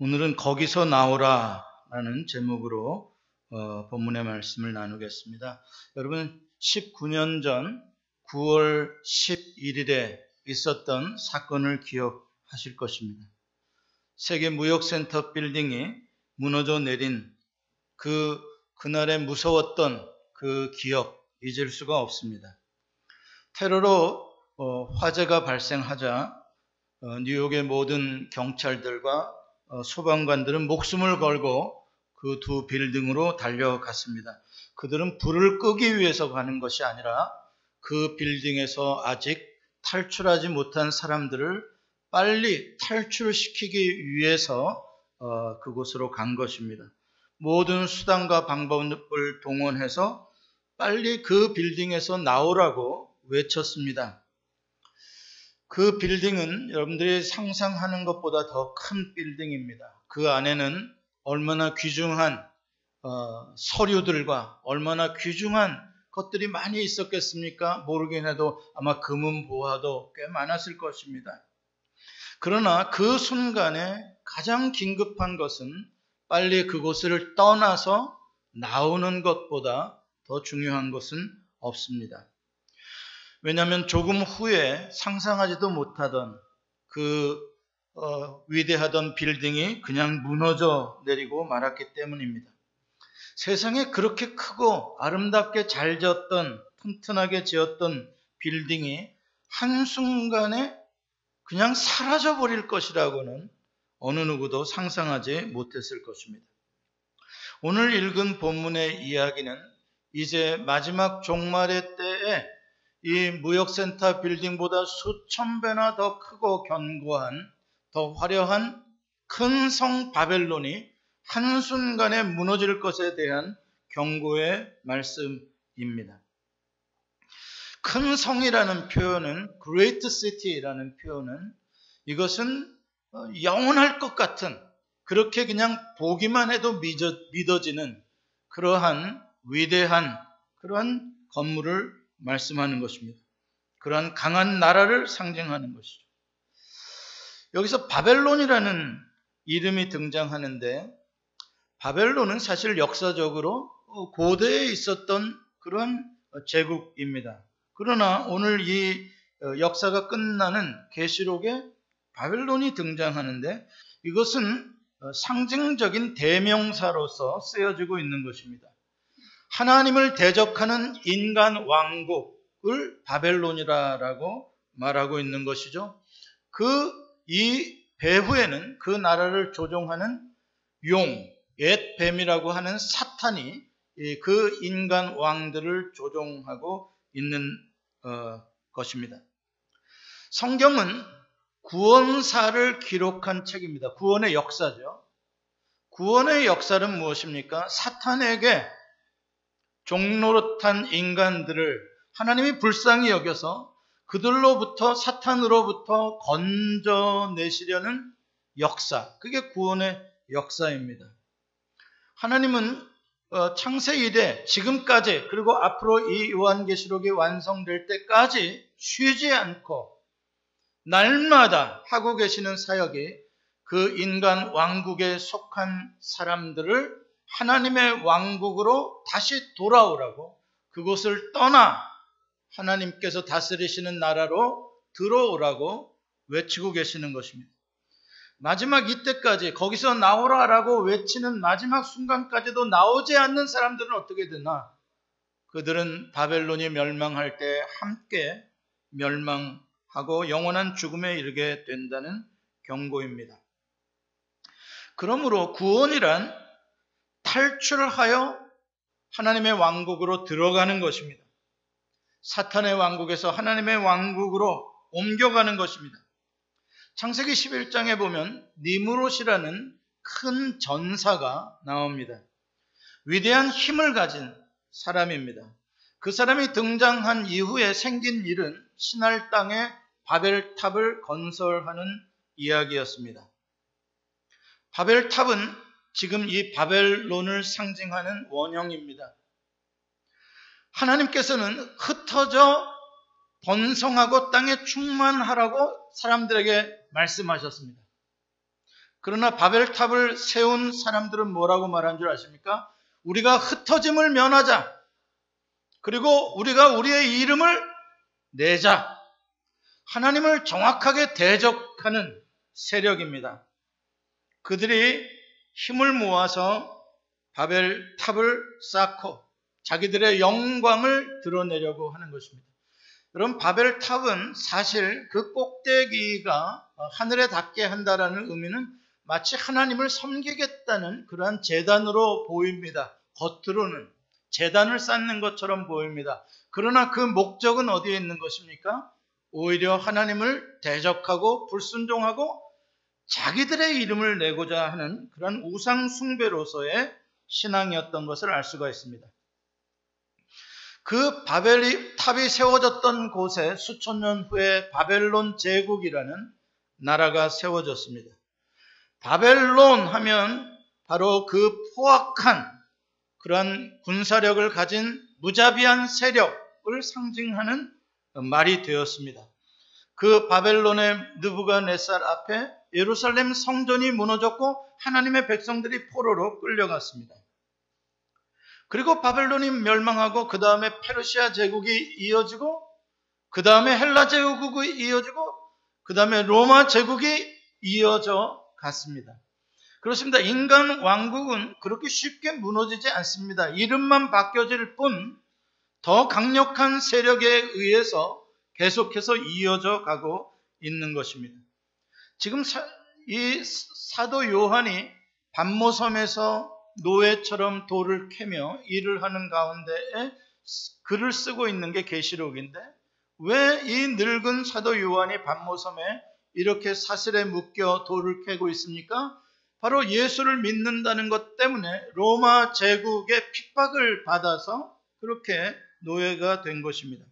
오늘은 거기서 나오라 라는 제목으로 본문의 말씀을 나누겠습니다. 여러분 19년 전 9월 11일에 있었던 사건을 기억하실 것입니다. 세계무역센터 빌딩이 무너져 내린 그날의 무서웠던 그 기억 잊을 수가 없습니다. 테러로 화재가 발생하자 뉴욕의 모든 경찰들과 소방관들은 목숨을 걸고 그 두 빌딩으로 달려갔습니다. 그들은 불을 끄기 위해서 가는 것이 아니라 그 빌딩에서 아직 탈출하지 못한 사람들을 빨리 탈출시키기 위해서 그곳으로 간 것입니다. 모든 수단과 방법을 동원해서 빨리 그 빌딩에서 나오라고 외쳤습니다. 그 빌딩은 여러분들이 상상하는 것보다 더 큰 빌딩입니다. 그 안에는 얼마나 귀중한 서류들과 얼마나 귀중한 것들이 많이 있었겠습니까? 모르긴 해도 아마 금은보화도 꽤 많았을 것입니다. 그러나 그 순간에 가장 긴급한 것은 빨리 그곳을 떠나서 나오는 것보다 더 중요한 것은 없습니다. 왜냐하면 조금 후에 상상하지도 못하던 그 위대하던 빌딩이 그냥 무너져 내리고 말았기 때문입니다. 세상에 그렇게 크고 아름답게 잘 지었던, 튼튼하게 지었던 빌딩이 한순간에 그냥 사라져 버릴 것이라고는 어느 누구도 상상하지 못했을 것입니다. 오늘 읽은 본문의 이야기는 이제 마지막 종말의 때에 이 무역센터 빌딩보다 수천 배나 더 크고 견고한 더 화려한 큰 성 바벨론이 한순간에 무너질 것에 대한 경고의 말씀입니다. 큰 성이라는 표현은 Great City라는 표현은 이것은 영원할 것 같은 그렇게 그냥 보기만 해도 믿어지는 그러한 위대한 그러한 건물을 말씀하는 것입니다. 그러한 강한 나라를 상징하는 것이죠. 여기서 바벨론이라는 이름이 등장하는데 바벨론은 사실 역사적으로 고대에 있었던 그런 제국입니다. 그러나 오늘 이 역사가 끝나는 계시록에 바벨론이 등장하는데 이것은 상징적인 대명사로서 쓰여지고 있는 것입니다. 하나님을 대적하는 인간 왕국을 바벨론이라고 말하고 있는 것이죠. 이 배후에는 그 나라를 조종하는 옛 뱀이라고 하는 사탄이 그 인간 왕들을 조종하고 있는 것입니다. 성경은 구원사를 기록한 책입니다. 구원의 역사죠. 구원의 역사는 무엇입니까? 사탄에게 종노릇한 인간들을 하나님이 불쌍히 여겨서 그들로부터 사탄으로부터 건져내시려는 역사, 그게 구원의 역사입니다. 하나님은 창세 이래 지금까지 그리고 앞으로 이 요한계시록이 완성될 때까지 쉬지 않고 날마다 하고 계시는 사역이 그 인간 왕국에 속한 사람들을 하나님의 왕국으로 다시 돌아오라고 그곳을 떠나 하나님께서 다스리시는 나라로 들어오라고 외치고 계시는 것입니다. 마지막 이때까지 거기서 나오라라고 외치는 마지막 순간까지도 나오지 않는 사람들은 어떻게 되나? 그들은 바벨론이 멸망할 때 함께 멸망하고 영원한 죽음에 이르게 된다는 경고입니다. 그러므로 구원이란 탈출하여 하나님의 왕국으로 들어가는 것입니다. 사탄의 왕국에서 하나님의 왕국으로 옮겨가는 것입니다. 창세기 11장에 보면 니므롯이라는 큰 전사가 나옵니다. 위대한 힘을 가진 사람입니다. 그 사람이 등장한 이후에 생긴 일은 신할 땅에 바벨탑을 건설하는 이야기였습니다. 바벨탑은 지금 이 바벨론을 상징하는 원형입니다. 하나님께서는 흩어져 번성하고 땅에 충만하라고 사람들에게 말씀하셨습니다. 그러나 바벨탑을 세운 사람들은 뭐라고 말한 줄 아십니까? 우리가 흩어짐을 면하자. 그리고 우리가 우리의 이름을 내자. 하나님을 정확하게 대적하는 세력입니다. 그들이 힘을 모아서 바벨탑을 쌓고 자기들의 영광을 드러내려고 하는 것입니다. 여러분, 바벨탑은 사실 그 꼭대기가 하늘에 닿게 한다라는 의미는 마치 하나님을 섬기겠다는 그러한 제단으로 보입니다. 겉으로는 제단을 쌓는 것처럼 보입니다. 그러나 그 목적은 어디에 있는 것입니까? 오히려 하나님을 대적하고 불순종하고 자기들의 이름을 내고자 하는 그런 우상 숭배로서의 신앙이었던 것을 알 수가 있습니다. 그 바벨탑이 세워졌던 곳에 수천 년 후에 바벨론 제국이라는 나라가 세워졌습니다. 바벨론 하면 바로 그 포악한 그러한 군사력을 가진 무자비한 세력을 상징하는 말이 되었습니다. 그 바벨론의 느부갓네살 앞에 예루살렘 성전이 무너졌고 하나님의 백성들이 포로로 끌려갔습니다. 그리고 바벨론이 멸망하고 그 다음에 페르시아 제국이 이어지고 그 다음에 헬라 제국이 이어지고 그 다음에 로마 제국이 이어져 갔습니다. 그렇습니다. 인간 왕국은 그렇게 쉽게 무너지지 않습니다. 이름만 바뀌어질 뿐 더 강력한 세력에 의해서 계속해서 이어져 가고 있는 것입니다. 지금 이 사도 요한이 반모섬에서 노예처럼 돌을 캐며 일을 하는 가운데에 글을 쓰고 있는 게 계시록인데 왜 이 늙은 사도 요한이 반모섬에 이렇게 사슬에 묶여 돌을 캐고 있습니까? 바로 예수를 믿는다는 것 때문에 로마 제국의 핍박을 받아서 그렇게 노예가 된 것입니다.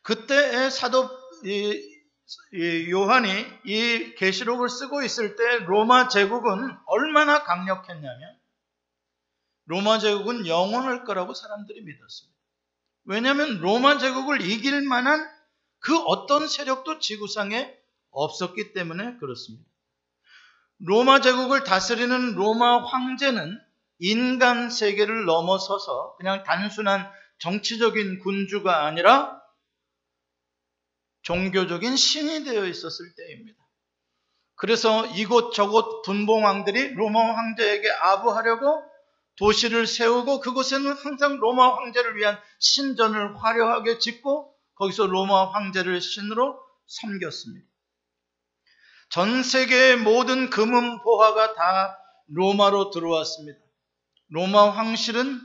그때의 사도 요한이 이 계시록을 쓰고 있을 때 로마 제국은 얼마나 강력했냐면 로마 제국은 영원할 거라고 사람들이 믿었습니다. 왜냐하면 로마 제국을 이길 만한 그 어떤 세력도 지구상에 없었기 때문에 그렇습니다. 로마 제국을 다스리는 로마 황제는 인간 세계를 넘어서서 그냥 단순한 정치적인 군주가 아니라 종교적인 신이 되어 있었을 때입니다. 그래서 이곳저곳 분봉왕들이 로마 황제에게 아부하려고 도시를 세우고 그곳에는 항상 로마 황제를 위한 신전을 화려하게 짓고 거기서 로마 황제를 신으로 섬겼습니다. 전 세계의 모든 금은보화가 다 로마로 들어왔습니다. 로마 황실은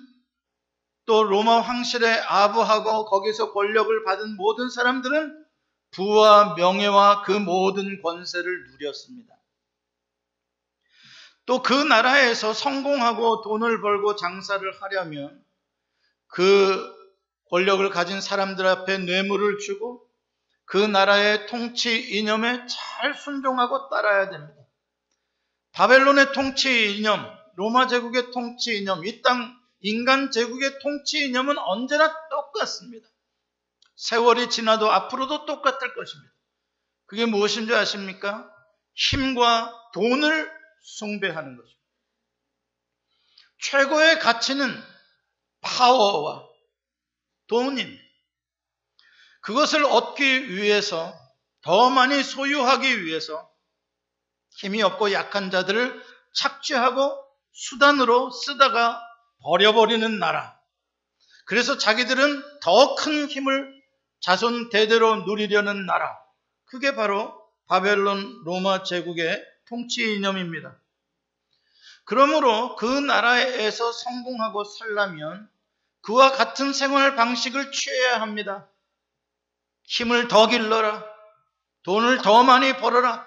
또 로마 황실에 아부하고 거기서 권력을 받은 모든 사람들은 부와 명예와 그 모든 권세를 누렸습니다. 또 그 나라에서 성공하고 돈을 벌고 장사를 하려면 그 권력을 가진 사람들 앞에 뇌물을 주고 그 나라의 통치 이념에 잘 순종하고 따라야 됩니다. 바벨론의 통치 이념, 로마 제국의 통치 이념, 이 땅 인간 제국의 통치 이념은 언제나 똑같습니다. 세월이 지나도 앞으로도 똑같을 것입니다. 그게 무엇인지 아십니까? 힘과 돈을 숭배하는 것입니다. 최고의 가치는 파워와 돈입니다. 그것을 얻기 위해서 더 많이 소유하기 위해서 힘이 없고 약한 자들을 착취하고 수단으로 쓰다가 버려버리는 나라. 그래서 자기들은 더 큰 힘을 자손 대대로 누리려는 나라. 그게 바로 바벨론 로마 제국의 통치 이념입니다. 그러므로 그 나라에서 성공하고 살려면 그와 같은 생활 방식을 취해야 합니다. 힘을 더 길러라. 돈을 더 많이 벌어라.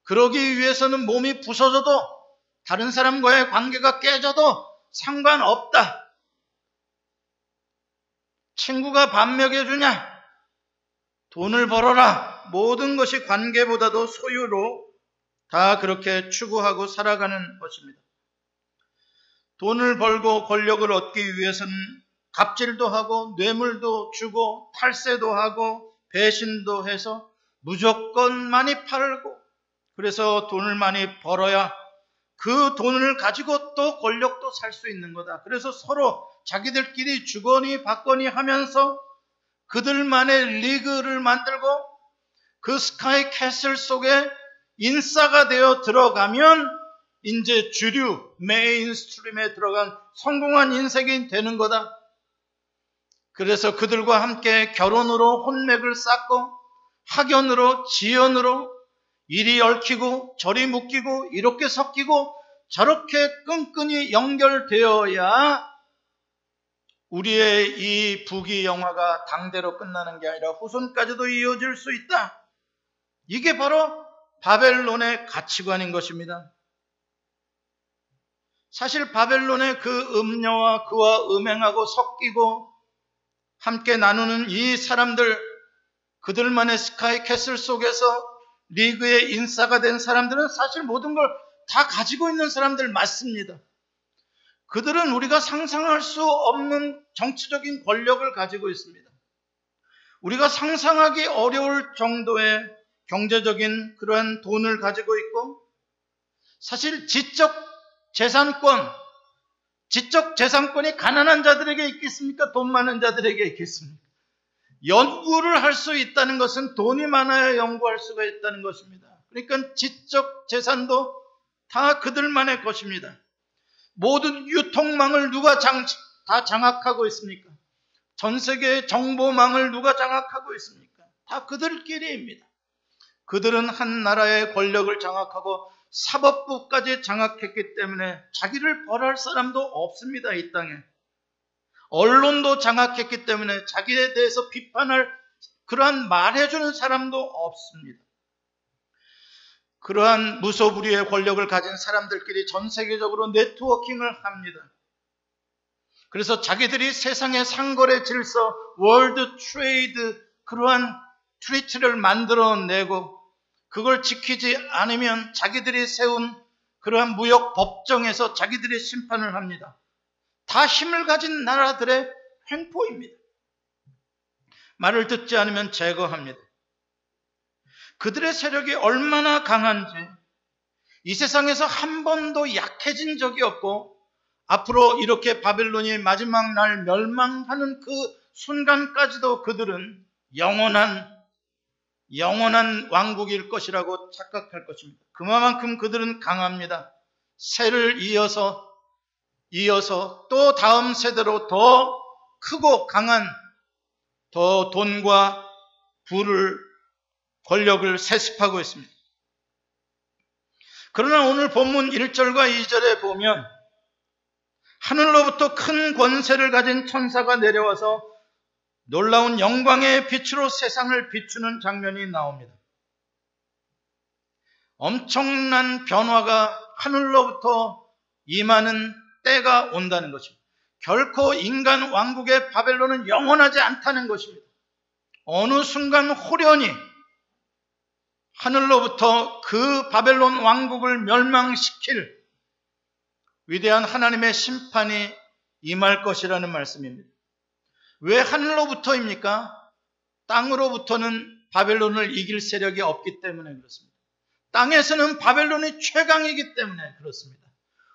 그러기 위해서는 몸이 부서져도 다른 사람과의 관계가 깨져도 상관없다. 친구가 밥 먹여주냐? 돈을 벌어라. 모든 것이 관계보다도 소유로 다 그렇게 추구하고 살아가는 것입니다. 돈을 벌고 권력을 얻기 위해서는 갑질도 하고 뇌물도 주고 탈세도 하고 배신도 해서 무조건 많이 팔고 그래서 돈을 많이 벌어야 그 돈을 가지고 또 권력도 살 수 있는 거다. 그래서 서로 자기들끼리 주거니 받거니 하면서 그들만의 리그를 만들고 그 스카이 캐슬 속에 인싸가 되어 들어가면 이제 주류 메인스트림에 들어간 성공한 인생이 되는 거다. 그래서 그들과 함께 결혼으로 혼맥을 쌓고 학연으로 지연으로 이리 얽히고 저리 묶이고 이렇게 섞이고 저렇게 끈끈이 연결되어야 우리의 이 부귀 영화가 당대로 끝나는 게 아니라 후손까지도 이어질 수 있다. 이게 바로 바벨론의 가치관인 것입니다. 사실 바벨론의 그 음녀와 그와 음행하고 섞이고 함께 나누는 이 사람들, 그들만의 스카이 캐슬 속에서 리그의 인싸가 된 사람들은 사실 모든 걸 다 가지고 있는 사람들 맞습니다. 그들은 우리가 상상할 수 없는 정치적인 권력을 가지고 있습니다. 우리가 상상하기 어려울 정도의 경제적인 그러한 돈을 가지고 있고, 사실 지적 재산권이 가난한 자들에게 있겠습니까? 돈 많은 자들에게 있겠습니까? 연구를 할 수 있다는 것은 돈이 많아야 연구할 수가 있다는 것입니다. 그러니까 지적 재산도 다 그들만의 것입니다. 모든 유통망을 누가 다 장악하고 있습니까? 전 세계의 정보망을 누가 장악하고 있습니까? 다 그들끼리입니다. 그들은 한 나라의 권력을 장악하고 사법부까지 장악했기 때문에 자기를 벌할 사람도 없습니다. 이 땅에. 언론도 장악했기 때문에 자기에 대해서 비판할 그러한 말해주는 사람도 없습니다. 그러한 무소불위의 권력을 가진 사람들끼리 전 세계적으로 네트워킹을 합니다. 그래서 자기들이 세상의 상거래 질서, 월드 트레이드 그러한 트리티를 만들어내고 그걸 지키지 않으면 자기들이 세운 그러한 무역 법정에서 자기들이 심판을 합니다. 다 힘을 가진 나라들의 횡포입니다. 말을 듣지 않으면 제거합니다. 그들의 세력이 얼마나 강한지 이 세상에서 한 번도 약해진 적이 없고 앞으로 이렇게 바벨론이 마지막 날 멸망하는 그 순간까지도 그들은 영원한 왕국일 것이라고 착각할 것입니다. 그만큼 그들은 강합니다. 세를 이어서 또 다음 세대로 더 크고 강한 더 돈과 권력을 세습하고 있습니다. 그러나 오늘 본문 1절과 2절에 보면 하늘로부터 큰 권세를 가진 천사가 내려와서 놀라운 영광의 빛으로 세상을 비추는 장면이 나옵니다. 엄청난 변화가 하늘로부터 임하는 때가 온다는 것입니다. 결코 인간 왕국의 바벨론은 영원하지 않다는 것입니다. 어느 순간 호련히 하늘로부터 그 바벨론 왕국을 멸망시킬 위대한 하나님의 심판이 임할 것이라는 말씀입니다. 왜 하늘로부터입니까? 땅으로부터는 바벨론을 이길 세력이 없기 때문에 그렇습니다. 땅에서는 바벨론이 최강이기 때문에 그렇습니다.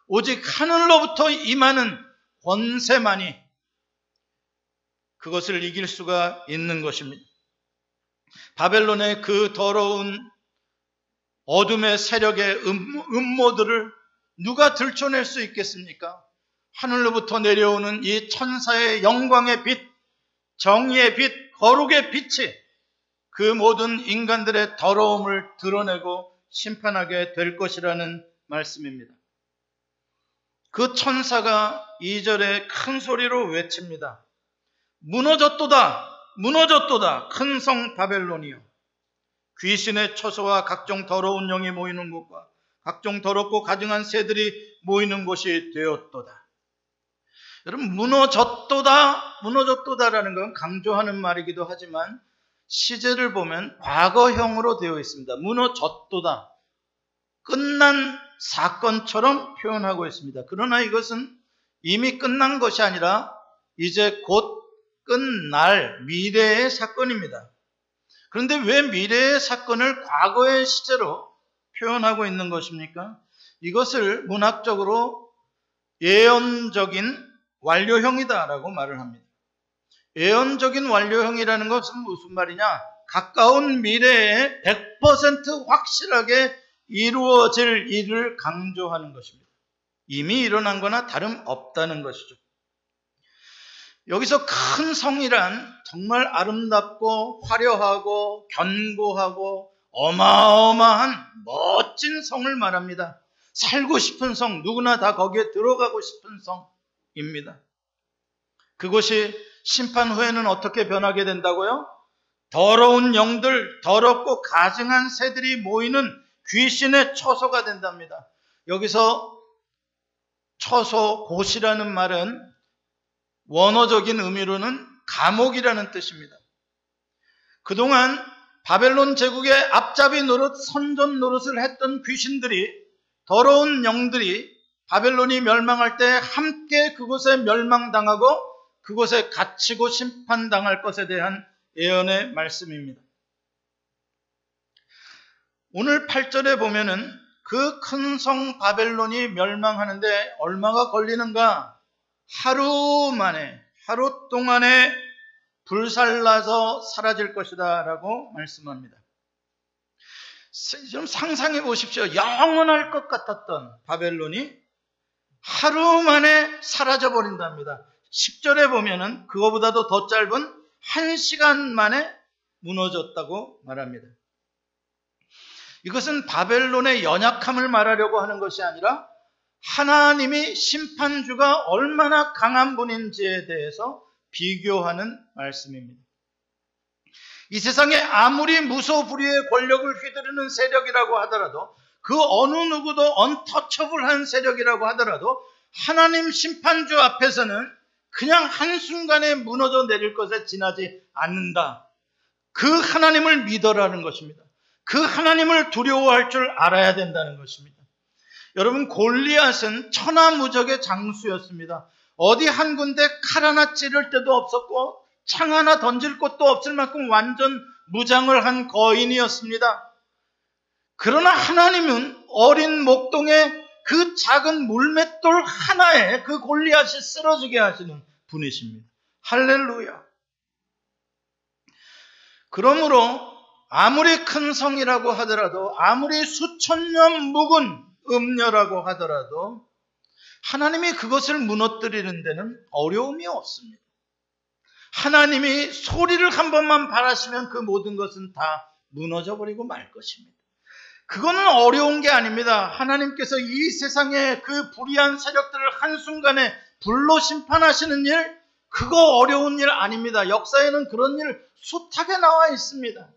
오직 하늘로부터 임하는 권세만이 그것을 이길 수가 있는 것입니다. 바벨론의 그 더러운 어둠의 세력의 음모들을 누가 들춰낼 수 있겠습니까? 하늘로부터 내려오는 이 천사의 영광의 빛, 정의의 빛, 거룩의 빛이 그 모든 인간들의 더러움을 드러내고 심판하게 될 것이라는 말씀입니다. 그 천사가 2절에 큰 소리로 외칩니다. 무너졌도다, 무너졌도다, 큰 성 바벨론이여. 귀신의 처소와 각종 더러운 영이 모이는 곳과 각종 더럽고 가증한 새들이 모이는 곳이 되었도다. 여러분, 무너졌도다라는 건 강조하는 말이기도 하지만 시제를 보면 과거형으로 되어 있습니다. 무너졌도다. 끝난 사건처럼 표현하고 있습니다. 그러나 이것은 이미 끝난 것이 아니라 이제 곧 끝날 미래의 사건입니다. 그런데 왜 미래의 사건을 과거의 시제로 표현하고 있는 것입니까? 이것을 문학적으로 예언적인 완료형이다라고 말을 합니다. 예언적인 완료형이라는 것은 무슨 말이냐? 가까운 미래에 100% 확실하게 이루어질 일을 강조하는 것입니다. 이미 일어난 거나 다름없다는 것이죠. 여기서 큰 성이란 정말 아름답고 화려하고 견고하고 어마어마한 멋진 성을 말합니다. 살고 싶은 성, 누구나 다 거기에 들어가고 싶은 성입니다. 그곳이 심판 후에는 어떻게 변하게 된다고요? 더러운 영들, 더럽고 가증한 새들이 모이는 귀신의 처소가 된답니다. 여기서 처소, 곳이라는 말은 원어적인 의미로는 감옥이라는 뜻입니다. 그동안 바벨론 제국의 앞잡이 노릇, 선전 노릇을 했던 귀신들이, 더러운 영들이 바벨론이 멸망할 때 함께 그곳에 멸망당하고 그곳에 갇히고 심판당할 것에 대한 예언의 말씀입니다. 오늘 8절에 보면은 그 큰 성 바벨론이 멸망하는데 얼마가 걸리는가? 하루 만에, 하루 동안에 불살라서 사라질 것이다 라고 말씀합니다. 좀 상상해 보십시오. 영원할 것 같았던 바벨론이 하루 만에 사라져 버린답니다. 10절에 보면은 그거보다도 더 짧은 1시간 만에 무너졌다고 말합니다. 이것은 바벨론의 연약함을 말하려고 하는 것이 아니라 하나님이 심판주가 얼마나 강한 분인지에 대해서 비교하는 말씀입니다. 이 세상에 아무리 무소불위의 권력을 휘두르는 세력이라고 하더라도, 그 어느 누구도 언터처블한 세력이라고 하더라도 하나님 심판주 앞에서는 그냥 한순간에 무너져 내릴 것에 지나지 않는다. 그 하나님을 믿어라는 것입니다. 그 하나님을 두려워할 줄 알아야 된다는 것입니다. 여러분, 골리앗은 천하무적의 장수였습니다. 어디 한 군데 칼 하나 찌를 데도 없었고 창 하나 던질 곳도 없을 만큼 완전 무장을 한 거인이었습니다. 그러나 하나님은 어린 목동의 그 작은 물맷돌 하나에 그 골리앗이 쓰러지게 하시는 분이십니다. 할렐루야. 그러므로 아무리 큰 성이라고 하더라도, 아무리 수천 년 묵은 음녀라고 하더라도 하나님이 그것을 무너뜨리는 데는 어려움이 없습니다. 하나님이 소리를 한 번만 바라시면 그 모든 것은 다 무너져버리고 말 것입니다. 그거는 어려운 게 아닙니다. 하나님께서 이 세상의 그 불의한 세력들을 한순간에 불로 심판하시는 일, 그거 어려운 일 아닙니다. 역사에는 그런 일 숱하게 나와 있습니다.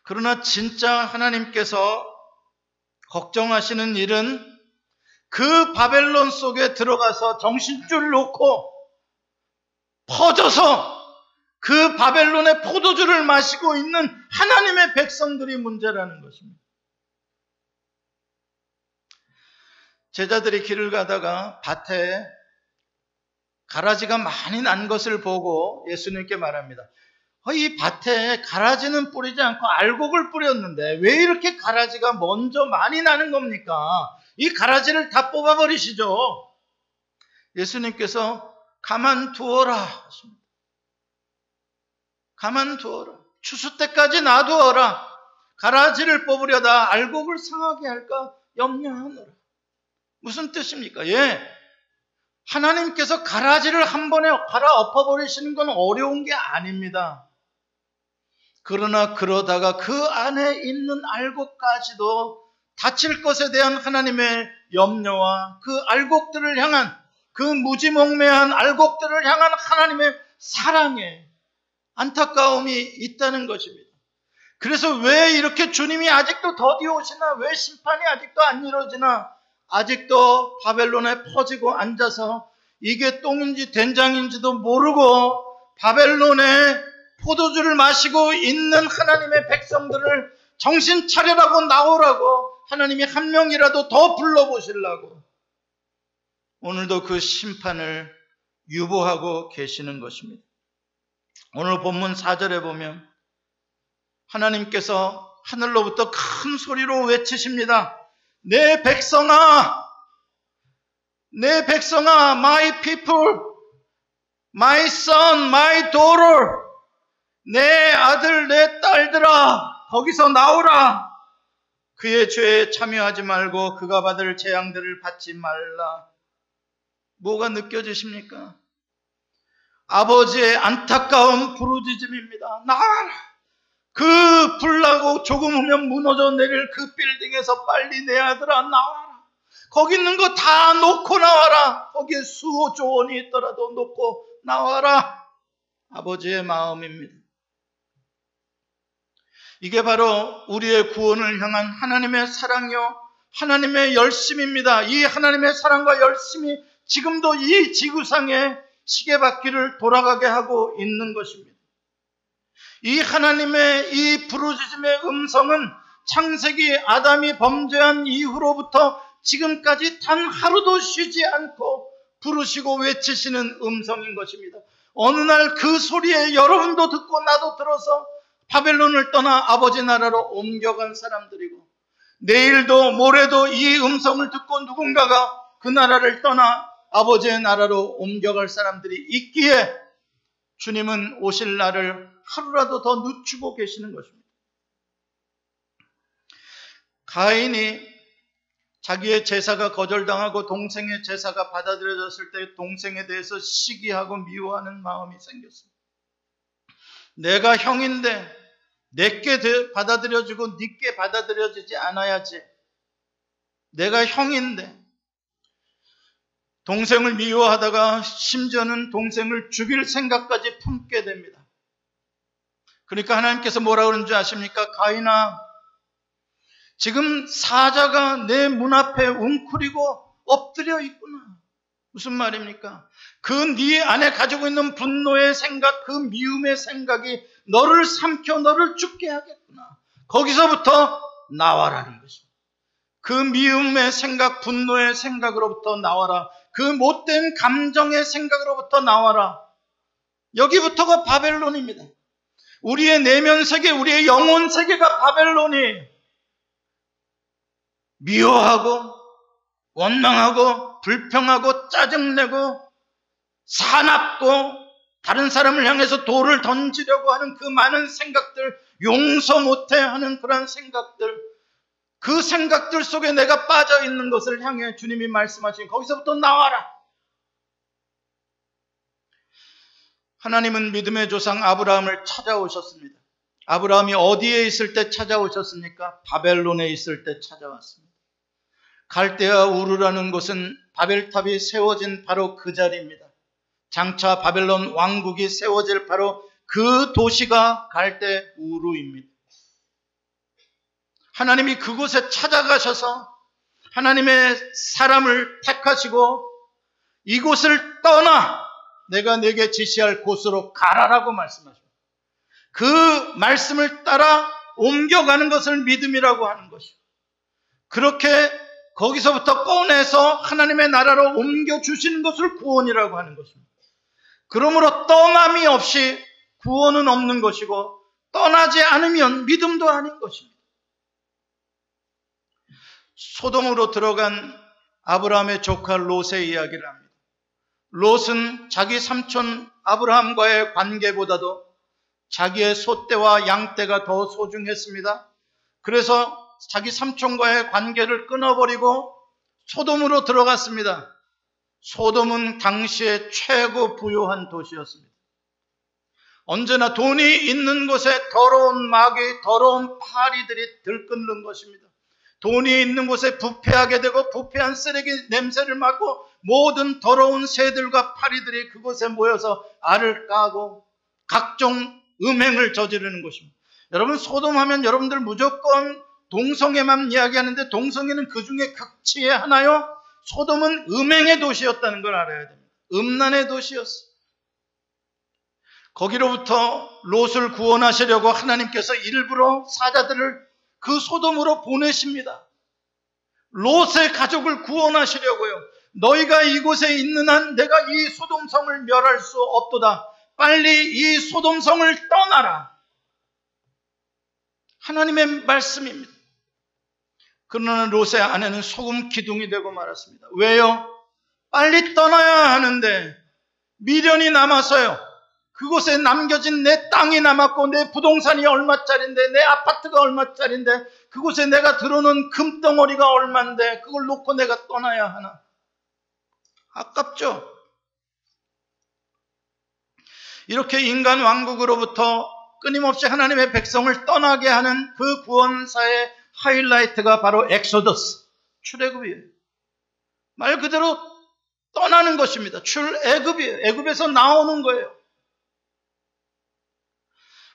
그러나 진짜 하나님께서 걱정하시는 일은 그 바벨론 속에 들어가서 정신줄 놓고 퍼져서 그 바벨론의 포도주를 마시고 있는 하나님의 백성들이 문제라는 것입니다. 제자들이 길을 가다가 밭에 가라지가 많이 난 것을 보고 예수님께 말합니다. 이 밭에 가라지는 뿌리지 않고 알곡을 뿌렸는데 왜 이렇게 가라지가 먼저 많이 나는 겁니까? 이 가라지를 다 뽑아버리시죠. 예수님께서 가만두어라 하십니다. 가만두어라. 추수 때까지 놔두어라. 가라지를 뽑으려다 알곡을 상하게 할까 염려하노라. 무슨 뜻입니까? 하나님께서 가라지를 한 번에 갈아엎어버리시는 건 어려운 게 아닙니다. 그러나 그러다가 그 안에 있는 알곡까지도 다칠 것에 대한 하나님의 염려와 그 알곡들을 향한, 그 무지몽매한 알곡들을 향한 하나님의 사랑에 안타까움이 있다는 것입니다. 그래서 왜 이렇게 주님이 아직도 더디 오시나, 왜 심판이 아직도 안 이루어지나, 아직도 바벨론에 퍼지고 앉아서 이게 똥인지 된장인지도 모르고 바벨론에 포도주를 마시고 있는 하나님의 백성들을 정신 차리라고 나오라고 하나님이 한 명이라도 더 불러보시려고 오늘도 그 심판을 유보하고 계시는 것입니다. 오늘 본문 4절에 보면 하나님께서 하늘로부터 큰 소리로 외치십니다. 내 백성아, 내 백성아, my people, my son, my daughter, 내 아들, 내 딸들아, 거기서 나오라. 그의 죄에 참여하지 말고 그가 받을 재앙들을 받지 말라. 뭐가 느껴지십니까? 아버지의 안타까운 부르짖음입니다. 나와라. 그 불나고 조금 후면 무너져 내릴 그 빌딩에서 빨리 내 아들아 나와라. 거기 있는 거 다 놓고 나와라. 거기에 수조 원이 있더라도 놓고 나와라. 아버지의 마음입니다. 이게 바로 우리의 구원을 향한 하나님의 사랑이요, 하나님의 열심입니다. 이 하나님의 사랑과 열심이 지금도 이 지구상의 시계바퀴를 돌아가게 하고 있는 것입니다. 이 하나님의 이 부르짖음의 음성은 창세기 아담이 범죄한 이후로부터 지금까지 단 하루도 쉬지 않고 부르시고 외치시는 음성인 것입니다. 어느 날 그 소리에 여러분도 듣고 나도 들어서 바벨론을 떠나 아버지 나라로 옮겨간 사람들이고, 내일도 모레도 이 음성을 듣고 누군가가 그 나라를 떠나 아버지의 나라로 옮겨갈 사람들이 있기에 주님은 오실 날을 하루라도 더 늦추고 계시는 것입니다. 가인이 자기의 제사가 거절당하고 동생의 제사가 받아들여졌을 때 동생에 대해서 시기하고 미워하는 마음이 생겼습니다. 내가 형인데 내게 받아들여지고 네게 받아들여지지 않아야지. 내가 형인데. 동생을 미워하다가 심지어는 동생을 죽일 생각까지 품게 됩니다. 그러니까 하나님께서 뭐라 그러는 줄 아십니까? 가인아, 지금 사자가 내 문 앞에 웅크리고 엎드려 있구나. 무슨 말입니까? 그 네 안에 가지고 있는 분노의 생각, 그 미움의 생각이 너를 삼켜 너를 죽게 하겠구나. 거기서부터 나와라는 것입니다. 그 미움의 생각, 분노의 생각으로부터 나와라. 그 못된 감정의 생각으로부터 나와라. 여기부터가 바벨론입니다. 우리의 내면 세계, 우리의 영혼 세계가 바벨론이 미워하고 원망하고 불평하고 짜증내고 사납고 다른 사람을 향해서 돌을 던지려고 하는 그 많은 생각들, 용서 못해 하는 그런 생각들, 그 생각들 속에 내가 빠져 있는 것을 향해 주님이 말씀하신 거기서부터 나와라. 하나님은 믿음의 조상 아브라함을 찾아오셨습니다. 아브라함이 어디에 있을 때 찾아오셨습니까? 바벨론에 있을 때 찾아왔습니다. 갈대아 우르라는 곳은 바벨탑이 세워진 바로 그 자리입니다. 장차 바벨론 왕국이 세워질 바로 그 도시가 갈대 우르입니다. 하나님이 그곳에 찾아가셔서 하나님의 사람을 택하시고 이곳을 떠나 내가 내게 지시할 곳으로 가라라고 말씀하십니다. 그 말씀을 따라 옮겨가는 것을 믿음이라고 하는 것이죠. 그렇게 거기서부터 꺼내서 하나님의 나라로 옮겨주시는 것을 구원이라고 하는 것입니다. 그러므로 떠남이 없이 구원은 없는 것이고 떠나지 않으면 믿음도 아닌 것입니다. 소돔으로 들어간 아브라함의 조카 롯의 이야기를 합니다. 롯은 자기 삼촌 아브라함과의 관계보다도 자기의 소떼와 양떼가 더 소중했습니다. 그래서 자기 삼촌과의 관계를 끊어버리고 소돔으로 들어갔습니다. 소돔은 당시에 최고 부유한 도시였습니다. 언제나 돈이 있는 곳에 더러운 마귀, 더러운 파리들이 들끓는 것입니다. 돈이 있는 곳에 부패하게 되고 부패한 쓰레기 냄새를 맡고 모든 더러운 새들과 파리들이 그곳에 모여서 알을 까고 각종 음행을 저지르는 것입니다. 여러분, 소돔 하면 여러분들 무조건 동성애만 이야기하는데 동성애는 그 중에 극치의 하나요? 소돔은 음행의 도시였다는 걸 알아야 됩니다. 음란의 도시였어요. 거기로부터 롯을 구원하시려고 하나님께서 일부러 사자들을 그 소돔으로 보내십니다. 롯의 가족을 구원하시려고요. 너희가 이곳에 있는 한 내가 이 소돔성을 멸할 수 없도다. 빨리 이 소돔성을 떠나라. 하나님의 말씀입니다. 그러나 롯의 아내는 소금 기둥이 되고 말았습니다. 왜요? 빨리 떠나야 하는데 미련이 남아서요. 그곳에 남겨진 내 땅이 남았고 내 부동산이 얼마짜린데 내 아파트가 얼마짜린데 그곳에 내가 들어놓은 금덩어리가 얼만데 그걸 놓고 내가 떠나야 하나? 아깝죠? 이렇게 인간 왕국으로부터 끊임없이 하나님의 백성을 떠나게 하는 그 구원사의 하이라이트가 바로 엑소더스, 출애굽이에요. 말 그대로 떠나는 것입니다. 출애굽이에요. 애굽에서 나오는 거예요.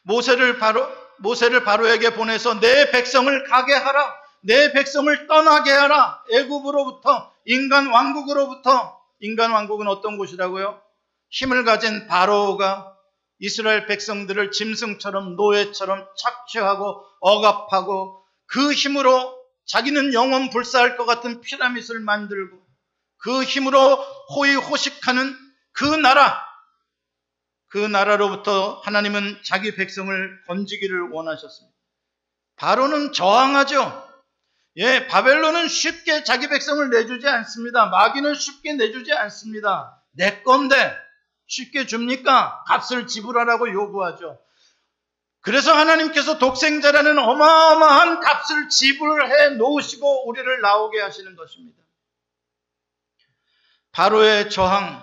모세를 바로에게 보내서 내 백성을 가게 하라. 내 백성을 떠나게 하라. 애굽으로부터, 인간 왕국으로부터. 인간 왕국은 어떤 곳이라고요? 힘을 가진 바로가 이스라엘 백성들을 짐승처럼 노예처럼 착취하고 억압하고 그 힘으로 자기는 영원 불사할 것 같은 피라밋을 만들고 그 힘으로 호의호식하는 그 나라로부터 하나님은 자기 백성을 건지기를 원하셨습니다. 바로는 저항하죠. 예, 바벨론은 쉽게 자기 백성을 내주지 않습니다. 마귀는 쉽게 내주지 않습니다. 내 건데 쉽게 줍니까? 값을 지불하라고 요구하죠. 그래서 하나님께서 독생자라는 어마어마한 값을 지불해 놓으시고 우리를 나오게 하시는 것입니다. 바로의 저항,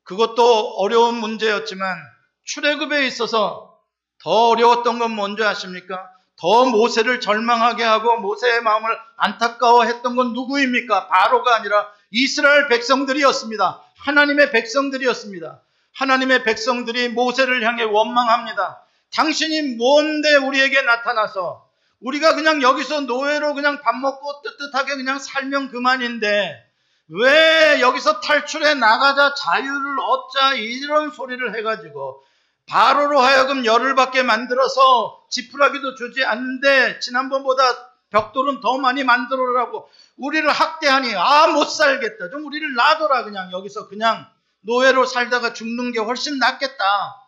그것도 어려운 문제였지만 출애굽에 있어서 더 어려웠던 건 뭔지 아십니까? 더 모세를 절망하게 하고 모세의 마음을 안타까워했던 건 누구입니까? 바로가 아니라 이스라엘 백성들이었습니다. 하나님의 백성들이었습니다. 하나님의 백성들이 모세를 향해 원망합니다. 당신이 뭔데 우리에게 나타나서 우리가 그냥 여기서 노예로 그냥 밥 먹고 뜨뜻하게 그냥 살면 그만인데 왜 여기서 탈출해 나가자 자유를 얻자 이런 소리를 해가지고 바로로 하여금 열을 받게 만들어서 지푸라기도 주지 않는데 지난번보다 벽돌은 더 많이 만들어라고 우리를 학대하니 못 살겠다. 좀 우리를 놔둬라. 그냥 여기서 그냥 노예로 살다가 죽는 게 훨씬 낫겠다.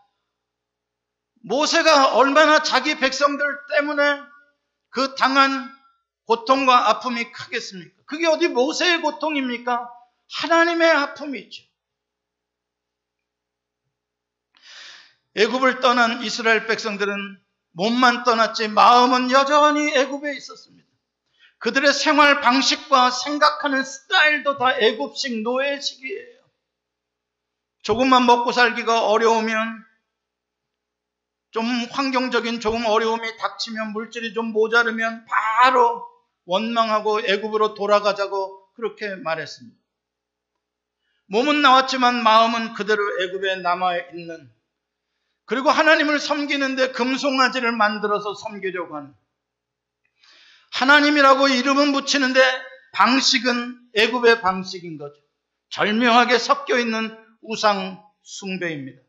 모세가 얼마나 자기 백성들 때문에 그 당한 고통과 아픔이 크겠습니까? 그게 어디 모세의 고통입니까? 하나님의 아픔이죠. 애굽을 떠난 이스라엘 백성들은 몸만 떠났지 마음은 여전히 애굽에 있었습니다. 그들의 생활 방식과 생각하는 스타일도 다 애굽식 노예식이에요. 조금만 먹고 살기가 어려우면 좀 환경적인 조금 어려움이 닥치면 물질이 좀 모자르면 바로 원망하고 애굽으로 돌아가자고 그렇게 말했습니다. 몸은 나왔지만 마음은 그대로 애굽에 남아있는, 그리고 하나님을 섬기는데 금송아지를 만들어서 섬기려고 하는, 하나님이라고 이름은 붙이는데 방식은 애굽의 방식인 거죠. 절묘하게 섞여 있는 우상 숭배입니다.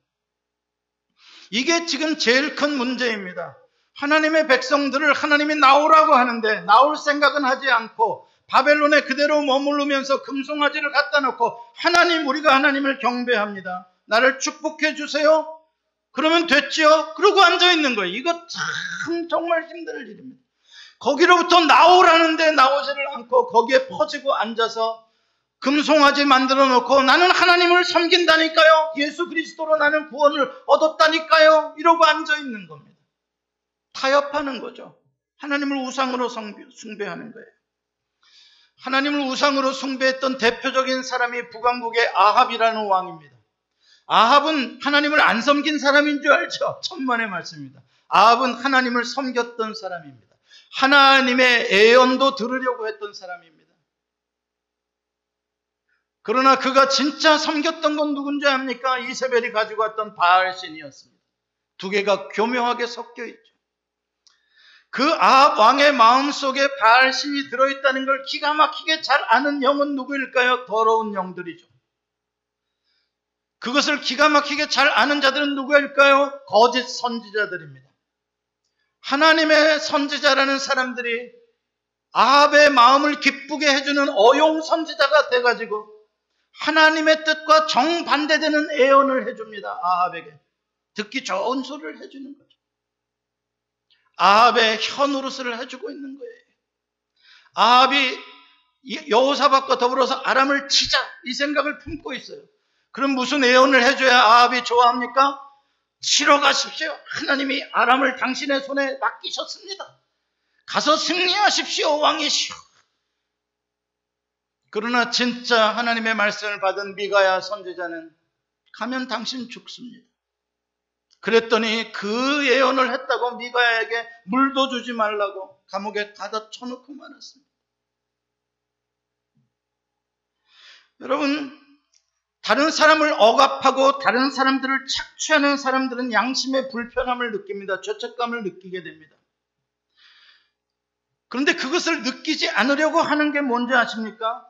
이게 지금 제일 큰 문제입니다. 하나님의 백성들을 하나님이 나오라고 하는데 나올 생각은 하지 않고 바벨론에 그대로 머무르면서 금송아지를 갖다 놓고 하나님, 우리가 하나님을 경배합니다. 나를 축복해 주세요. 그러면 됐죠? 그러고 앉아있는 거예요. 이거 참 정말 힘든 일입니다. 거기로부터 나오라는데 나오지를 않고 거기에 퍼지고 앉아서 금송아지 만들어 놓고 나는 하나님을 섬긴다니까요. 예수 그리스도로 나는 구원을 얻었다니까요. 이러고 앉아있는 겁니다. 타협하는 거죠. 하나님을 우상으로 숭배하는 거예요. 하나님을 우상으로 숭배했던 대표적인 사람이 북왕국의 아합이라는 왕입니다. 아합은 하나님을 안 섬긴 사람인 줄 알죠? 천만의 말씀입니다. 아합은 하나님을 섬겼던 사람입니다. 하나님의 애언도 들으려고 했던 사람입니다. 그러나 그가 진짜 섬겼던 건 누군지 압니까? 이세벨이 가지고 왔던 바알신이었습니다. 두 개가 교묘하게 섞여 있죠. 그 아합 왕의 마음속에 바알신이 들어있다는 걸 기가 막히게 잘 아는 영은 누구일까요? 더러운 영들이죠. 그것을 기가 막히게 잘 아는 자들은 누구일까요? 거짓 선지자들입니다. 하나님의 선지자라는 사람들이 아합의 마음을 기쁘게 해주는 어용 선지자가 돼가지고 하나님의 뜻과 정반대되는 애언을 해줍니다. 아합에게 듣기 좋은 소리를 해주는 거죠. 아합의 혀노릇을 해주고 있는 거예요. 아합이 여호사밧과 더불어서 아람을 치자 이 생각을 품고 있어요. 그럼 무슨 예언을 해줘야 아합이 좋아합니까? 치러 가십시오. 하나님이 아람을 당신의 손에 맡기셨습니다. 가서 승리하십시오. 왕이시오. 그러나 진짜 하나님의 말씀을 받은 미가야 선지자는 가면 당신 죽습니다. 그랬더니 그 예언을 했다고 미가야에게 물도 주지 말라고 감옥에 가다 쳐놓고 말았습니다. 여러분, 다른 사람을 억압하고 다른 사람들을 착취하는 사람들은 양심의 불편함을 느낍니다. 죄책감을 느끼게 됩니다. 그런데 그것을 느끼지 않으려고 하는 게 뭔지 아십니까?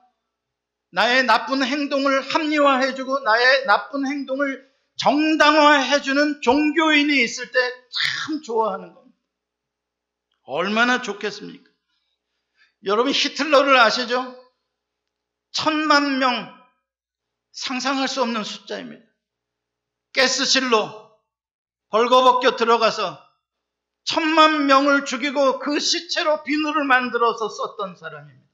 나의 나쁜 행동을 합리화해주고 나의 나쁜 행동을 정당화해주는 종교인이 있을 때 참 좋아하는 겁니다. 얼마나 좋겠습니까? 여러분 히틀러를 아시죠? 1000만 명, 상상할 수 없는 숫자입니다. 가스실로 벌거벗겨 들어가서 1000만 명을 죽이고 그 시체로 비누를 만들어서 썼던 사람입니다.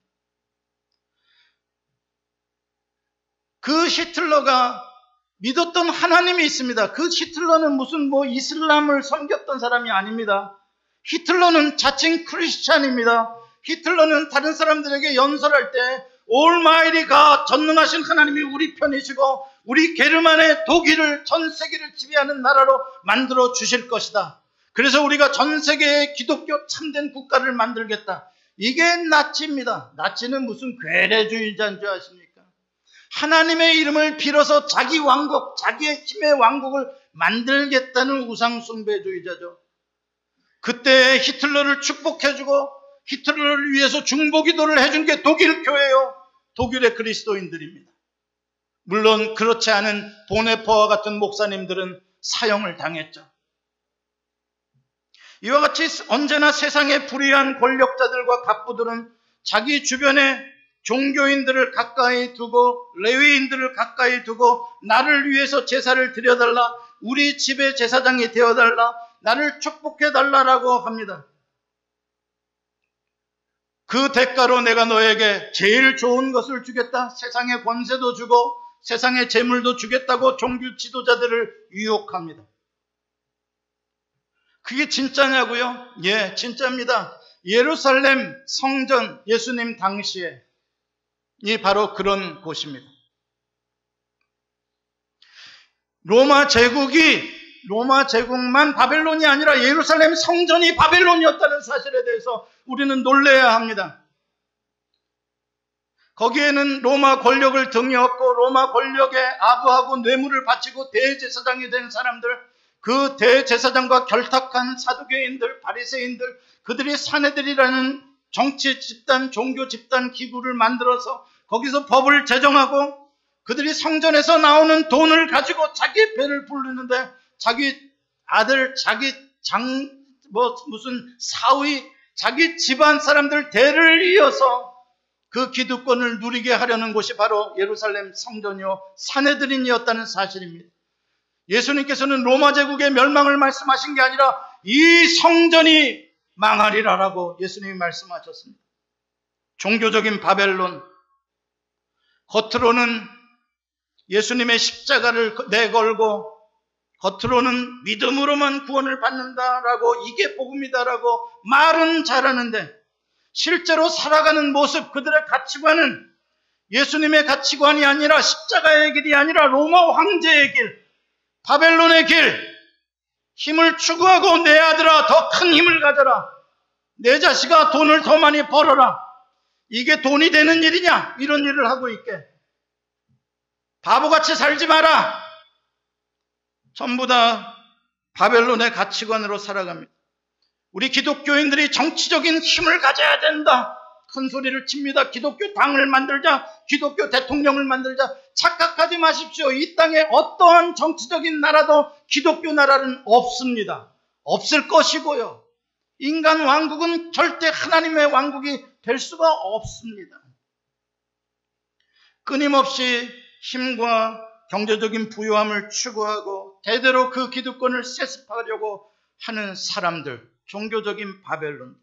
그 히틀러가 믿었던 하나님이 있습니다. 그 히틀러는 무슨 이슬람을 섬겼던 사람이 아닙니다. 히틀러는 자칭 크리스찬입니다. 히틀러는 다른 사람들에게 연설할 때 올마이리가 전능하신 하나님이 우리 편이시고 우리 게르만의 독일을 전 세계를 지배하는 나라로 만들어 주실 것이다. 그래서 우리가 전 세계의 기독교 참된 국가를 만들겠다. 이게 나치입니다. 나치는 무슨 괴뢰주의자인 줄 아십니까? 하나님의 이름을 빌어서 자기 왕국, 자기의 힘의 왕국을 만들겠다는 우상숭배주의자죠. 그때 히틀러를 축복해주고 히틀러를 위해서 중보기도를 해준 게 독일 교회요. 독일의 그리스도인들입니다. 물론 그렇지 않은 보네퍼와 같은 목사님들은 사형을 당했죠. 이와 같이 언제나 세상의 불의한 권력자들과 갑부들은 자기 주변에 종교인들을 가까이 두고 레위인들을 가까이 두고 나를 위해서 제사를 드려달라, 우리 집의 제사장이 되어달라, 나를 축복해달라라고 합니다. 그 대가로 내가 너에게 제일 좋은 것을 주겠다, 세상의 권세도 주고 세상의 재물도 주겠다고 종교 지도자들을 유혹합니다. 그게 진짜냐고요? 예, 진짜입니다. 예루살렘 성전 예수님 당시에 이 바로 그런 곳입니다. 로마 제국만 바벨론이 아니라 예루살렘 성전이 바벨론이었다는 사실에 대해서 우리는 놀라야 합니다. 거기에는 로마 권력을 등에 업고 로마 권력에 아부하고 뇌물을 바치고 대제사장이 된 사람들, 그 대제사장과 결탁한 사두개인들, 바리새인들, 그들이 사내들이라는 정치 집단, 종교 집단 기구를 만들어서 거기서 법을 제정하고 그들이 성전에서 나오는 돈을 가지고 자기 배를 부르는데 자기 아들, 자기 무슨 사위, 자기 집안 사람들 대를 이어서 그 기득권을 누리게 하려는 곳이 바로 예루살렘 성전이요 사내들인이었다는 사실입니다. 예수님께서는 로마 제국의 멸망을 말씀하신 게 아니라 이 성전이 망하리라라고 예수님이 말씀하셨습니다. 종교적인 바벨론, 겉으로는 예수님의 십자가를 내걸고 겉으로는 믿음으로만 구원을 받는다라고 이게 복음이다라고 말은 잘하는데 실제로 살아가는 모습, 그들의 가치관은 예수님의 가치관이 아니라 십자가의 길이 아니라 로마 황제의 길, 바벨론의 길, 힘을 추구하고 내 아들아 더 큰 힘을 가져라, 내 자식아 돈을 더 많이 벌어라, 이게 돈이 되는 일이냐, 이런 일을 하고 있게 바보같이 살지 마라. 전부 다 바벨론의 가치관으로 살아갑니다. 우리 기독교인들이 정치적인 힘을 가져야 된다, 큰 소리를 칩니다. 기독교 당을 만들자, 기독교 대통령을 만들자. 착각하지 마십시오. 이 땅에 어떠한 정치적인 나라도 기독교 나라는 없습니다. 없을 것이고요. 인간 왕국은 절대 하나님의 왕국이 될 수가 없습니다. 끊임없이 힘과 경제적인 부유함을 추구하고 대대로 그 기득권을 세습하려고 하는 사람들, 종교적인 바벨론.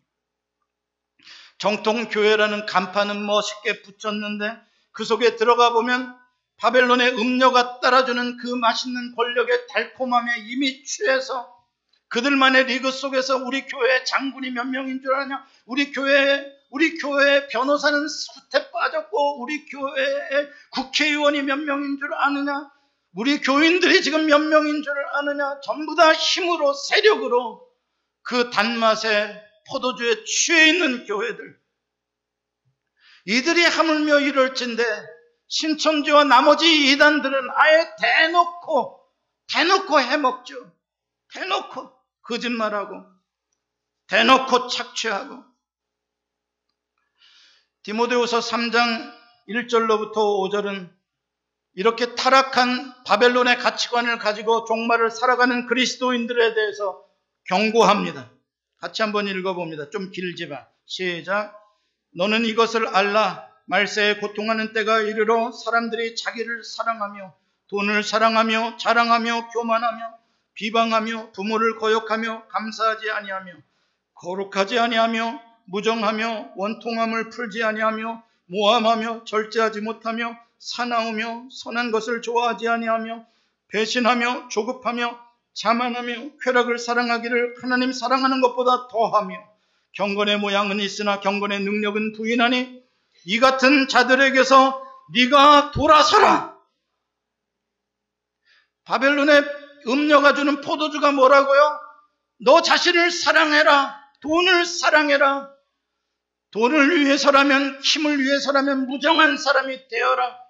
정통교회라는 간판은 멋있게 붙였는데 그 속에 들어가 보면 바벨론의 음료가 따라주는 그 맛있는 권력의 달콤함에 이미 취해서 그들만의 리그 속에서 우리 교회 장군이 몇 명인 줄 아냐? 우리 교회 변호사는 숲에 빠졌고 우리 교회의 국회의원이 몇 명인 줄 아느냐? 우리 교인들이 지금 몇 명인 줄 아느냐? 전부 다 힘으로 세력으로 그 단맛에 포도주에 취해 있는 교회들. 이들이 하물며 이럴진데 신천지와 나머지 이단들은 아예 대놓고 해먹죠. 대놓고 거짓말하고 대놓고 착취하고. 디모데후서 3장 1절로부터 5절은 이렇게 타락한 바벨론의 가치관을 가지고 종말을 살아가는 그리스도인들에 대해서 경고합니다. 같이 한번 읽어봅니다. 좀 길지만 시작. 너는 이것을 알라. 말세에 고통하는 때가 이르러 사람들이 자기를 사랑하며 돈을 사랑하며 자랑하며 교만하며 비방하며 부모를 거역하며 감사하지 아니하며 거룩하지 아니하며 무정하며 원통함을 풀지 아니하며 모함하며 절제하지 못하며 사나우며 선한 것을 좋아하지 아니하며 배신하며 조급하며 자만하며 쾌락을 사랑하기를 하나님 사랑하는 것보다 더하며 경건의 모양은 있으나 경건의 능력은 부인하니 이 같은 자들에게서 네가 돌아서라. 바벨론의 음료가 주는 포도주가 뭐라고요? 너 자신을 사랑해라. 돈을 사랑해라. 돈을 위해서라면, 힘을 위해서라면 무정한 사람이 되어라.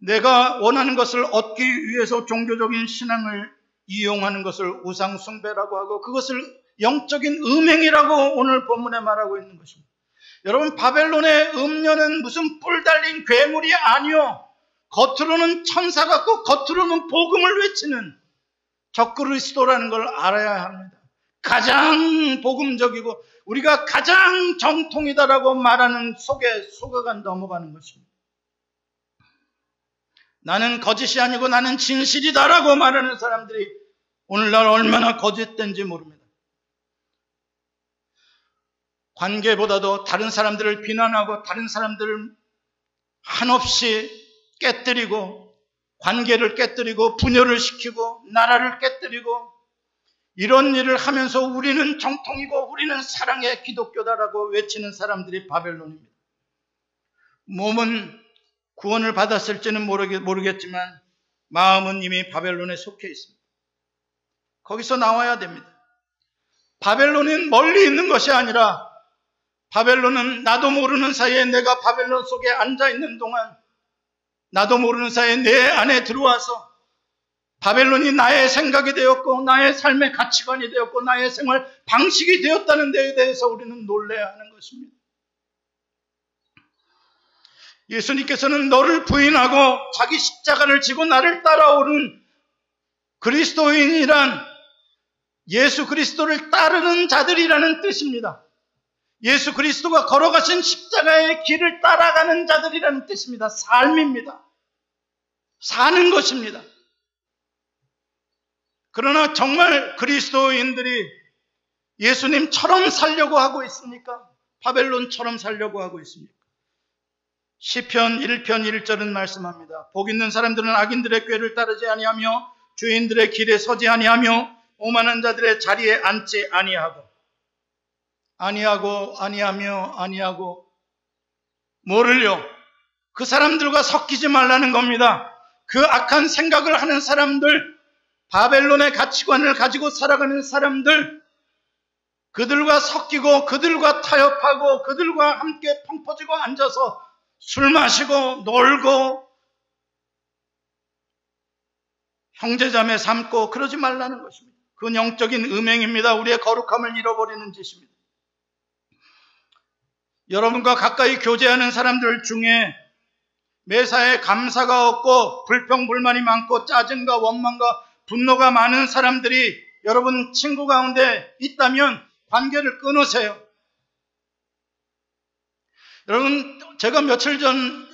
내가 원하는 것을 얻기 위해서 종교적인 신앙을 이용하는 것을 우상숭배라고 하고 그것을 영적인 음행이라고 오늘 본문에 말하고 있는 것입니다. 여러분, 바벨론의 음료는 무슨 뿔 달린 괴물이 아니요. 겉으로는 천사 같고 겉으로는 복음을 외치는 적그리스도라는 걸 알아야 합니다. 가장 복음적이고 우리가 가장 정통이다라고 말하는 속에 속아가 넘어가는 것입니다. 나는 거짓이 아니고 나는 진실이다라고 말하는 사람들이 오늘날 얼마나 거짓된지 모릅니다. 관계보다도 다른 사람들을 비난하고 다른 사람들을 한없이 깨뜨리고 관계를 깨뜨리고 분열을 시키고 나라를 깨뜨리고 이런 일을 하면서 우리는 정통이고 우리는 사랑의 기독교다라고 외치는 사람들이 바벨론입니다. 몸은 구원을 받았을지는 모르겠지만 마음은 이미 바벨론에 속해 있습니다. 거기서 나와야 됩니다. 바벨론은 멀리 있는 것이 아니라 바벨론은 나도 모르는 사이에 내가 바벨론 속에 앉아있는 동안 나도 모르는 사이에 내 안에 들어와서 바벨론이 나의 생각이 되었고 나의 삶의 가치관이 되었고 나의 생활 방식이 되었다는 데에 대해서 우리는 놀라야 하는 것입니다. 예수님께서는 너를 부인하고 자기 십자가를 지고 나를 따라오는 그리스도인이란 예수 그리스도를 따르는 자들이라는 뜻입니다. 예수 그리스도가 걸어가신 십자가의 길을 따라가는 자들이라는 뜻입니다. 삶입니다. 사는 것입니다. 그러나 정말 그리스도인들이 예수님처럼 살려고 하고 있습니까? 바벨론처럼 살려고 하고 있습니까? 시편 1편 1절은 말씀합니다. 복 있는 사람들은 악인들의 꾀를 따르지 아니하며 죄인들의 길에 서지 아니하며 오만한 자들의 자리에 앉지 아니하고 뭐를요? 그 사람들과 섞이지 말라는 겁니다. 그 악한 생각을 하는 사람들, 바벨론의 가치관을 가지고 살아가는 사람들, 그들과 섞이고 그들과 타협하고 그들과 함께 펑 퍼지고 앉아서 술 마시고 놀고 형제자매 삼고 그러지 말라는 것입니다. 그건 영적인 음행입니다. 우리의 거룩함을 잃어버리는 짓입니다. 여러분과 가까이 교제하는 사람들 중에 매사에 감사가 없고 불평불만이 많고 짜증과 원망과 분노가 많은 사람들이 여러분 친구 가운데 있다면 관계를 끊으세요. 여러분, 제가 며칠 전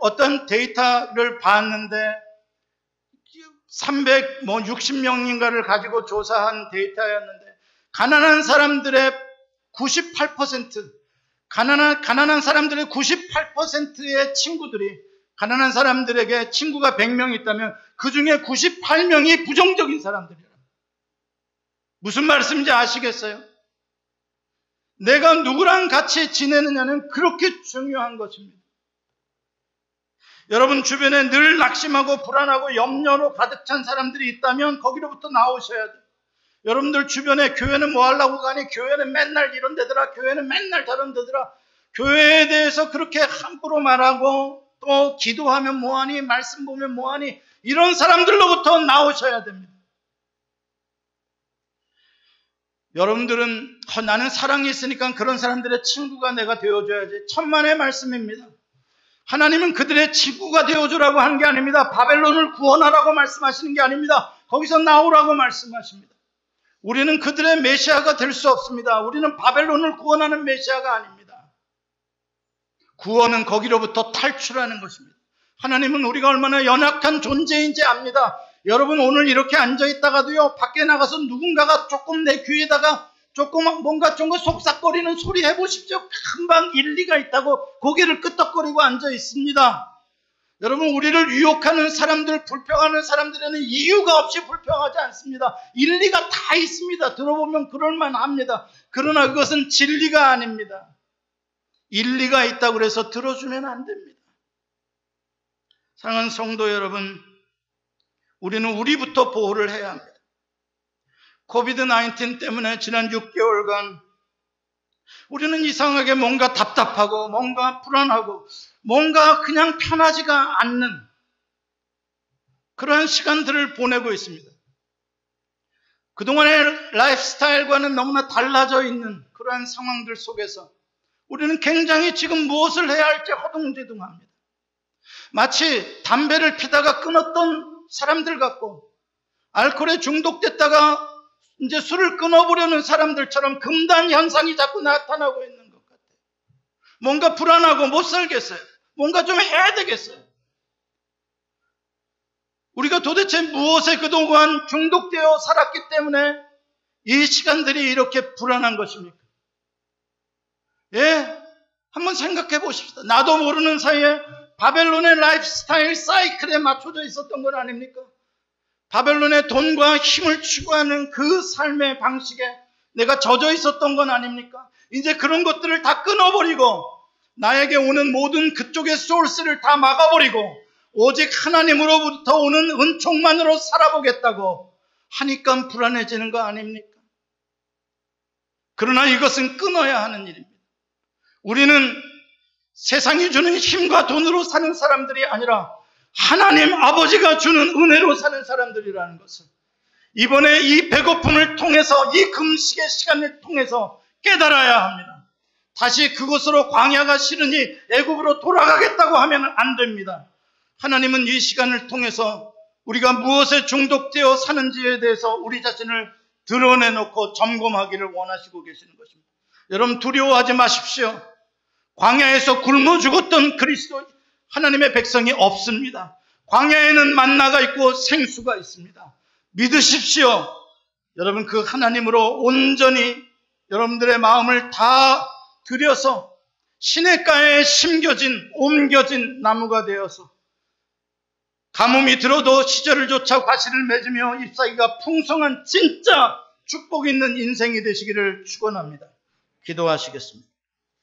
어떤 데이터를 봤는데 360명인가를 가지고 조사한 데이터였는데, 가난한 사람들의 98%, 가난한 사람들의 98%의 친구들이, 가난한 사람들에게 친구가 100명 있다면 그 중에 98명이 부정적인 사람들이라. 무슨 말씀인지 아시겠어요? 내가 누구랑 같이 지내느냐는 그렇게 중요한 것입니다. 여러분 주변에 늘 낙심하고 불안하고 염려로 가득 찬 사람들이 있다면 거기로부터 나오셔야 돼요. 여러분들 주변에 교회는 뭐 하려고 가니? 교회는 맨날 이런 데더라. 교회는 맨날 저런 데더라. 교회에 대해서 그렇게 함부로 말하고 또 기도하면 뭐하니? 말씀 보면 뭐하니? 이런 사람들로부터 나오셔야 됩니다. 여러분들은 나는 사랑이 있으니까 그런 사람들의 친구가 내가 되어줘야지. 천만의 말씀입니다. 하나님은 그들의 친구가 되어주라고 하는 게 아닙니다. 바벨론을 구원하라고 말씀하시는 게 아닙니다. 거기서 나오라고 말씀하십니다. 우리는 그들의 메시아가 될 수 없습니다. 우리는 바벨론을 구원하는 메시아가 아닙니다. 구원은 거기로부터 탈출하는 것입니다. 하나님은 우리가 얼마나 연약한 존재인지 압니다. 여러분 오늘 이렇게 앉아있다가도요, 밖에 나가서 누군가가 조금 내 귀에다가 조금 뭔가 좀 속삭거리는 소리 해보십시오. 금방 일리가 있다고 고개를 끄덕거리고 앉아 있습니다. 여러분 우리를 유혹하는 사람들, 불평하는 사람들에는 이유가 없이 불평하지 않습니다. 일리가 다 있습니다. 들어보면 그럴만합니다. 그러나 그것은 진리가 아닙니다. 일리가 있다고 그래서 들어주면 안 됩니다. 사랑하는 성도 여러분, 우리는 우리부터 보호를 해야 합니다. 코비드-19 때문에 지난 6개월간 우리는 이상하게 뭔가 답답하고 뭔가 불안하고 뭔가 그냥 편하지가 않는 그러한 시간들을 보내고 있습니다. 그동안의 라이프 스타일과는 너무나 달라져 있는 그러한 상황들 속에서 우리는 굉장히 지금 무엇을 해야 할지 허둥지둥합니다. 마치 담배를 피다가 끊었던 사람들 같고 알코올에 중독됐다가 이제 술을 끊어보려는 사람들처럼 금단 현상이 자꾸 나타나고 있는 것 같아요. 뭔가 불안하고 못 살겠어요. 뭔가 좀 해야 되겠어요. 우리가 도대체 무엇에 그동안 중독되어 살았기 때문에 이 시간들이 이렇게 불안한 것입니까? 예, 한번 생각해 보십시다. 나도 모르는 사이에 바벨론의 라이프 스타일 사이클에 맞춰져 있었던 건 아닙니까? 바벨론의 돈과 힘을 추구하는 그 삶의 방식에 내가 젖어 있었던 건 아닙니까? 이제 그런 것들을 다 끊어버리고 나에게 오는 모든 그쪽의 소스를 다 막아버리고 오직 하나님으로부터 오는 은총만으로 살아보겠다고 하니까 불안해지는 거 아닙니까? 그러나 이것은 끊어야 하는 일입니다. 우리는 세상이 주는 힘과 돈으로 사는 사람들이 아니라 하나님 아버지가 주는 은혜로 사는 사람들이라는 것을 이번에 이 배고픔을 통해서 이 금식의 시간을 통해서 깨달아야 합니다. 다시 그곳으로 광야가 싫으니 애굽으로 돌아가겠다고 하면 안 됩니다. 하나님은 이 시간을 통해서 우리가 무엇에 중독되어 사는지에 대해서 우리 자신을 드러내놓고 점검하기를 원하시고 계시는 것입니다. 여러분 두려워하지 마십시오. 광야에서 굶어 죽었던 그리스도 하나님의 백성이 없습니다. 광야에는 만나가 있고 생수가 있습니다. 믿으십시오. 여러분 그 하나님으로 온전히 여러분들의 마음을 다 들여서 시냇가에 심겨진 옮겨진 나무가 되어서 가뭄이 들어도 시절을 쫓아 과실을 맺으며 잎사귀가 풍성한 진짜 축복 있는 인생이 되시기를 축원합니다. 기도하시겠습니다.